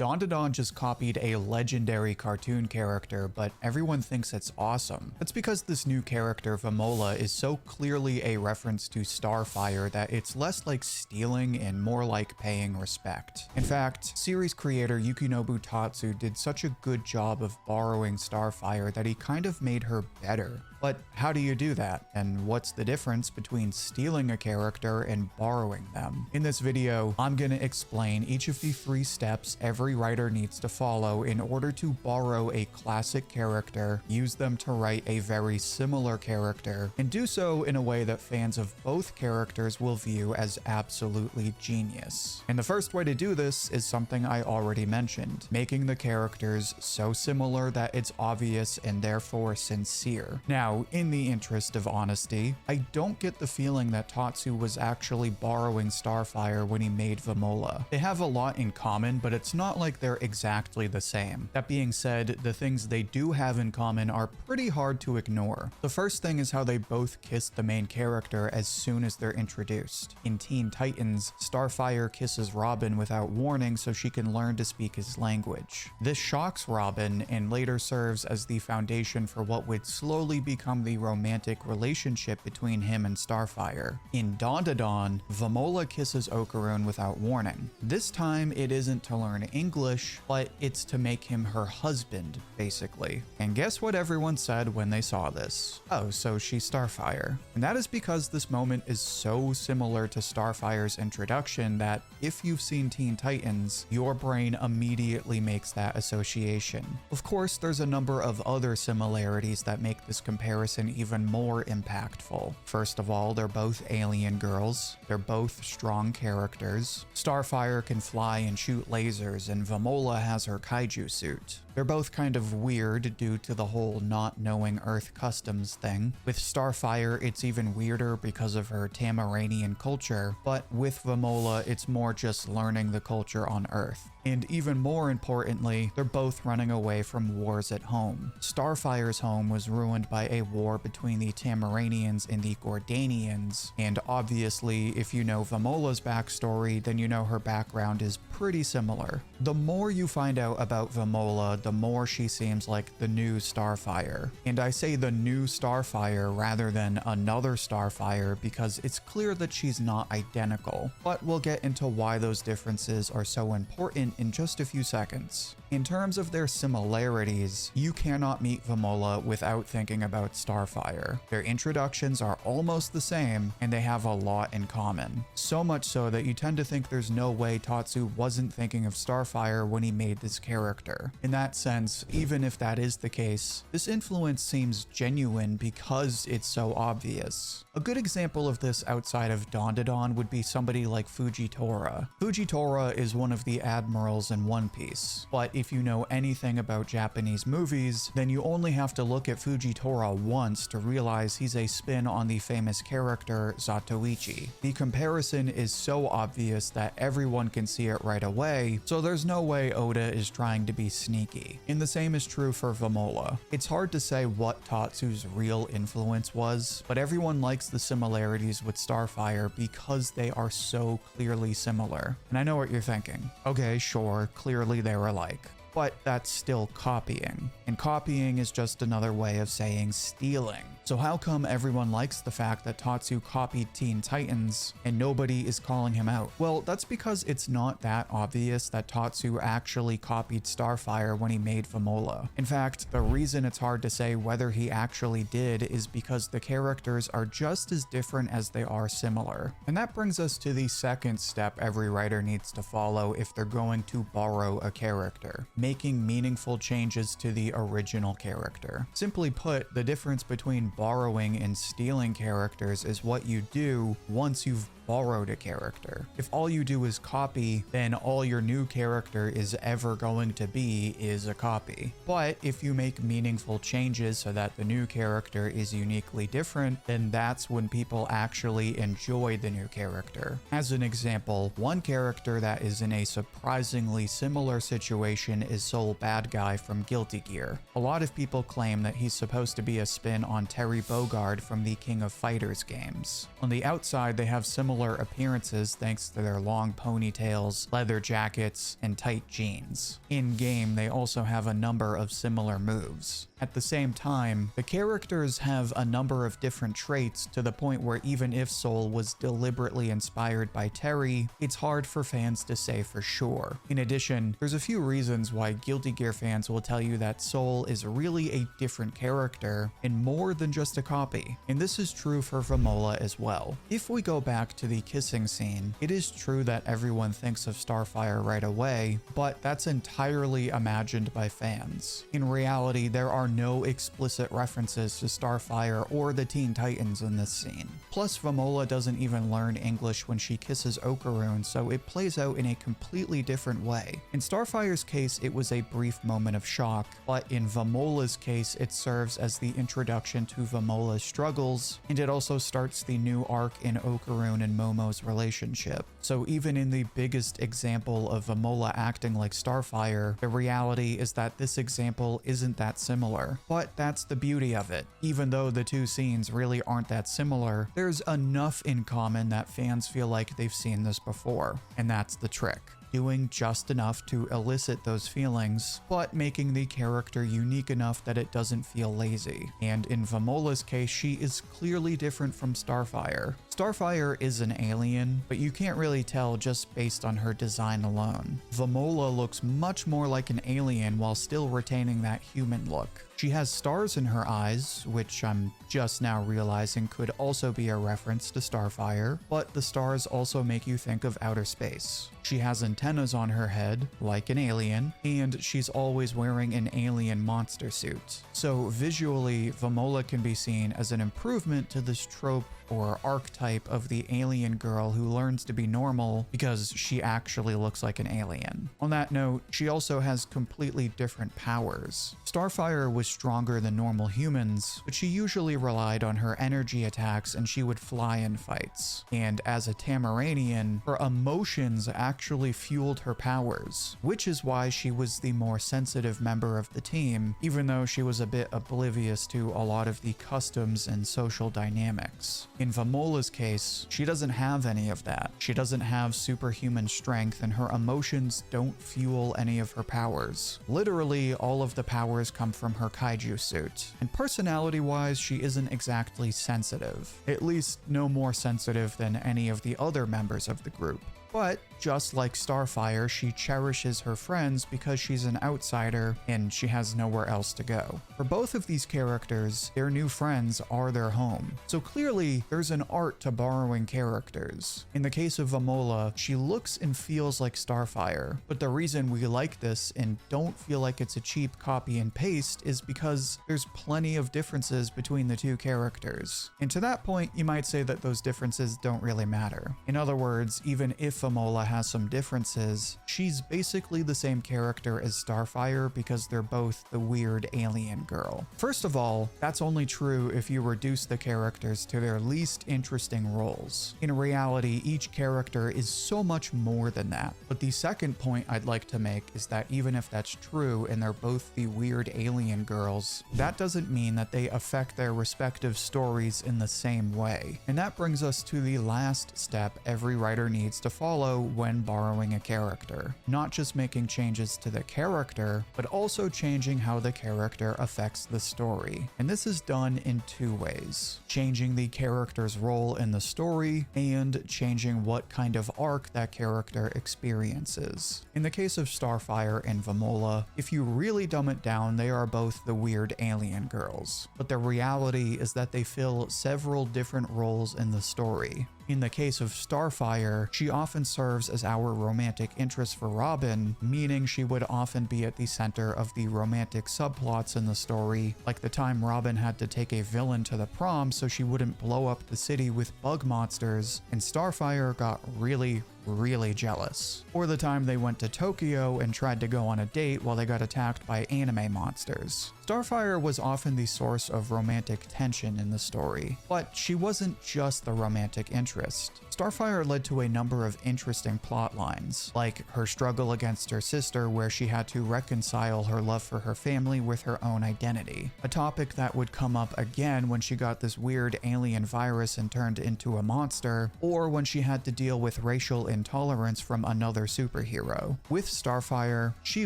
Dandadan just copied a legendary cartoon character, but everyone thinks it's awesome. That's because this new character, Vamola, is so clearly a reference to Starfire that it's less like stealing and more like paying respect. In fact, series creator Yukinobu Tatsu did such a good job of borrowing Starfire that he kind of made her better. But how do you do that? And what's the difference between stealing a character and borrowing them? In this video, I'm gonna explain each of the 3 steps every writer needs to follow in order to borrow a classic character, use them to write a very similar character, and do so in a way that fans of both characters will view as absolutely genius. And the first way to do this is something I already mentioned, making the characters so similar that it's obvious and therefore sincere. Now, in the interest of honesty, I don't get the feeling that Tatsu was actually borrowing Starfire when he made Vamola. They have a lot in common, but it's not like they're exactly the same. That being said, the things they do have in common are pretty hard to ignore. The first thing is how they both kiss the main character as soon as they're introduced. In Teen Titans, Starfire kisses Robin without warning so she can learn to speak his language. This shocks Robin and later serves as the foundation for what would slowly become the romantic relationship between him and Starfire. In Dandadan, Vamola kisses Okarun without warning. This time, it isn't to learn English, but it's to make him her husband, basically. And guess what everyone said when they saw this? Oh, so she's Starfire. And that is because this moment is so similar to Starfire's introduction that if you've seen Teen Titans, your brain immediately makes that association. Of course, there's a number of other similarities that make this comparison even more impactful. First of all, they're both alien girls. They're both strong characters. Starfire can fly and shoot lasers, and Vamola has her kaiju suit. They're both kind of weird due to the whole not knowing Earth customs thing. With Starfire, it's even weirder because of her Tamaranian culture, but with Vamola, it's more just learning the culture on Earth. And even more importantly, they're both running away from wars at home. Starfire's home was ruined by a war between the Tamaranians and the Gordanians, and obviously, if you know Vamola's backstory, then you know her background is pretty similar. The more you find out about Vamola, the more she seems like the new Starfire. And I say the new Starfire rather than another Starfire because it's clear that she's not identical. But we'll get into why those differences are so important in just a few seconds. In terms of their similarities, you cannot meet Vamola without thinking about Starfire. Their introductions are almost the same, and they have a lot in common. So much so that you tend to think there's no way Tatsu wasn't thinking of Starfire when he made this character. In that sense, even if that is the case, this influence seems genuine because it's so obvious. A good example of this outside of Dandadan would be somebody like Fujitora. Fujitora is one of the admirals in One Piece, but if you know anything about Japanese movies, then you only have to look at Fujitora once to realize he's a spin on the famous character Zatoichi. The comparison is so obvious that everyone can see it right away, so there's no way Oda is trying to be sneaky. And the same is true for Vamola. It's hard to say what Tatsu's real influence was, but everyone likes the similarities with Starfire because they are so clearly similar. And I know what you're thinking. Okay, sure, clearly they're alike. But that's still copying. And copying is just another way of saying stealing. So how come everyone likes the fact that Tatsu copied Teen Titans and nobody is calling him out? Well, that's because it's not that obvious that Tatsu actually copied Starfire when he made Vamola. In fact, the reason it's hard to say whether he actually did is because the characters are just as different as they are similar. And that brings us to the second step every writer needs to follow if they're going to borrow a character: making meaningful changes to the original character. Simply put, the difference between borrowing and stealing characters is what you do once you've borrowed a character. If all you do is copy, then all your new character is ever going to be is a copy. But if you make meaningful changes so that the new character is uniquely different, then that's when people actually enjoy the new character. As an example, one character that is in a surprisingly similar situation is Soul Bad Guy from Guilty Gear. A lot of people claim that he's supposed to be a spin on Terry Bogard from the King of Fighters games. On the outside, they have similar similar appearances thanks to their long ponytails, leather jackets, and tight jeans. In-game, they also have a number of similar moves. At the same time, the characters have a number of different traits to the point where even if Soul was deliberately inspired by Terry, it's hard for fans to say for sure. In addition, there's a few reasons why Guilty Gear fans will tell you that Soul is really a different character and more than just a copy, and this is true for Vamola as well. If we go back to the kissing scene, it is true that everyone thinks of Starfire right away, but that's entirely imagined by fans. In reality, there are no explicit references to Starfire or the Teen Titans in this scene. Plus, Vamola doesn't even learn English when she kisses Okaroon, so it plays out in a completely different way. In Starfire's case, it was a brief moment of shock, but in Vamola's case, it serves as the introduction to Vamola's struggles, and it also starts the new arc in Okaroon and Momo's relationship. So even in the biggest example of Vamola acting like Starfire, the reality is that this example isn't that similar. But that's the beauty of it. Even though the two scenes really aren't that similar, there's enough in common that fans feel like they've seen this before, and that's the trick. Doing just enough to elicit those feelings, but making the character unique enough that it doesn't feel lazy. And in Vamola's case, she is clearly different from Starfire. Starfire is an alien, but you can't really tell just based on her design alone. Vamola looks much more like an alien while still retaining that human look. She has stars in her eyes, which I'm just now realizing could also be a reference to Starfire, but the stars also make you think of outer space. She has antennas on her head, like an alien, and she's always wearing an alien monster suit. So visually, Vamola can be seen as an improvement to this trope or archetype of the alien girl who learns to be normal because she actually looks like an alien. On that note, she also has completely different powers. Starfire was stronger than normal humans, but she usually relied on her energy attacks and she would fly in fights. And as a Tamaranian, her emotions actually fueled her powers, which is why she was the more sensitive member of the team, even though she was a bit oblivious to a lot of the customs and social dynamics. In Vamola's case, she doesn't have any of that. She doesn't have superhuman strength and her emotions don't fuel any of her powers. Literally, all of the powers come from her kaiju suit. And personality-wise, she isn't exactly sensitive. At least no more sensitive than any of the other members of the group. But just like Starfire, she cherishes her friends because she's an outsider and she has nowhere else to go. For both of these characters, their new friends are their home. So clearly, there's an art to borrowing characters. In the case of Vamola, she looks and feels like Starfire, but the reason we like this and don't feel like it's a cheap copy and paste is because there's plenty of differences between the two characters. And to that point, you might say that those differences don't really matter. In other words, even if Vamola has some differences, she's basically the same character as Starfire because they're both the weird alien girl. First of all, that's only true if you reduce the characters to their least interesting roles. In reality, each character is so much more than that. But the second point I'd like to make is that even if that's true and they're both the weird alien girls, that doesn't mean that they affect their respective stories in the same way. And that brings us to the last step every writer needs to follow when borrowing a character. Not just making changes to the character, but also changing how the character affects the story. And this is done in two ways: changing the character's role in the story and changing what kind of arc that character experiences. In the case of Starfire and Vamola, if you really dumb it down, they are both the weird alien girls. But the reality is that they fill several different roles in the story. In the case of Starfire, she often serves as our romantic interest for Robin, meaning she would often be at the center of the romantic subplots in the story, like the time Robin had to take a villain to the prom so she wouldn't blow up the city with bug monsters, and Starfire got really, really jealous. Or the time they went to Tokyo and tried to go on a date while they got attacked by anime monsters. Starfire was often the source of romantic tension in the story, but she wasn't just the romantic interest. Starfire led to a number of interesting plot lines, like her struggle against her sister where she had to reconcile her love for her family with her own identity, a topic that would come up again when she got this weird alien virus and turned into a monster, or when she had to deal with racial intolerance from another superhero. With Starfire, she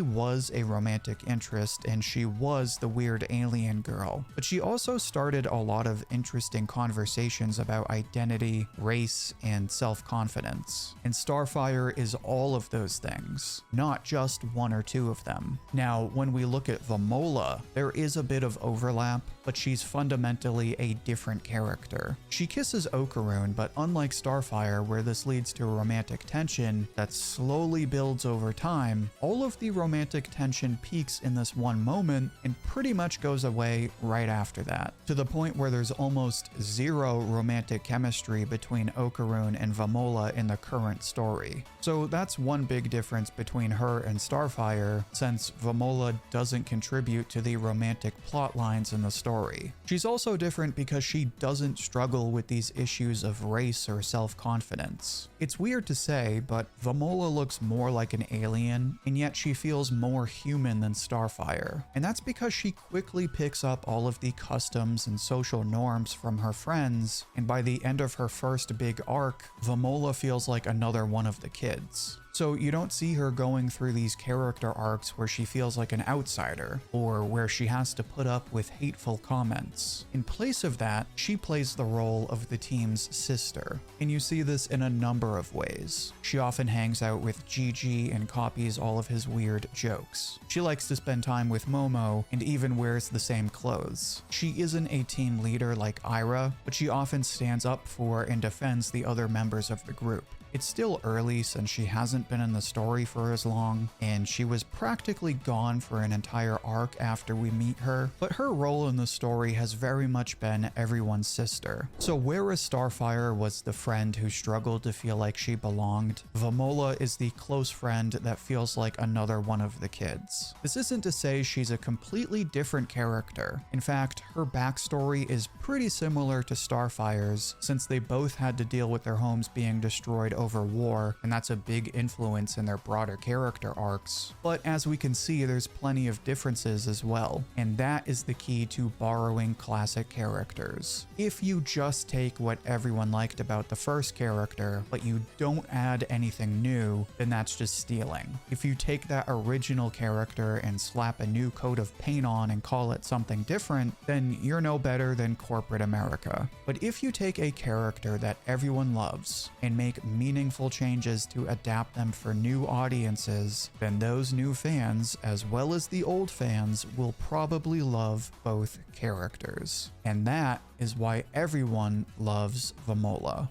was a romantic interest and she was the weird alien girl, but she also started a lot of interesting conversations about identity, race, and self-confidence. And Starfire is all of those things, not just one or two of them. Now, when we look at Vamola, there is a bit of overlap, but she's fundamentally a different character. She kisses Okarun, but unlike Starfire, where this leads to romantic tension that slowly builds over time, all of the romantic tension peaks in this one moment and pretty much goes away right after that, to the point where there's almost zero romantic chemistry between Okarun and Vamola in the current story. So that's one big difference between her and Starfire, since Vamola doesn't contribute to the romantic plot lines in the story. She's also different because she doesn't struggle with these issues of race or self-confidence. It's weird to say, but Vamola looks more like an alien, and yet she feels more human than Starfire. And that's because she quickly picks up all of the customs and social norms from her friends, and by the end of her first big arc, Vamola feels like another one of the kids. So you don't see her going through these character arcs where she feels like an outsider, or where she has to put up with hateful comments. In place of that, she plays the role of the team's sister, and you see this in a number of ways. She often hangs out with Gigi and copies all of his weird jokes. She likes to spend time with Momo, and even wears the same clothes. She isn't a team leader like Ira, but she often stands up for and defends the other members of the group. It's still early since she hasn't been in the story for as long, and she was practically gone for an entire arc after we meet her, but her role in the story has very much been everyone's sister. So whereas Starfire was the friend who struggled to feel like she belonged, Vamola is the close friend that feels like another one of the kids. This isn't to say she's a completely different character. In fact, her backstory is pretty similar to Starfire's, since they both had to deal with their homes being destroyed over war, and that's a big influence in their broader character arcs. But as we can see, there's plenty of differences as well, and that is the key to borrowing classic characters. If you just take what everyone liked about the first character, but you don't add anything new, then that's just stealing. If you take that original character and slap a new coat of paint on and call it something different, then you're no better than corporate America. But if you take a character that everyone loves and make meaningful changes to adapt them for new audiences, then those new fans, as well as the old fans, will probably love both characters. And that is why everyone loves Vamola.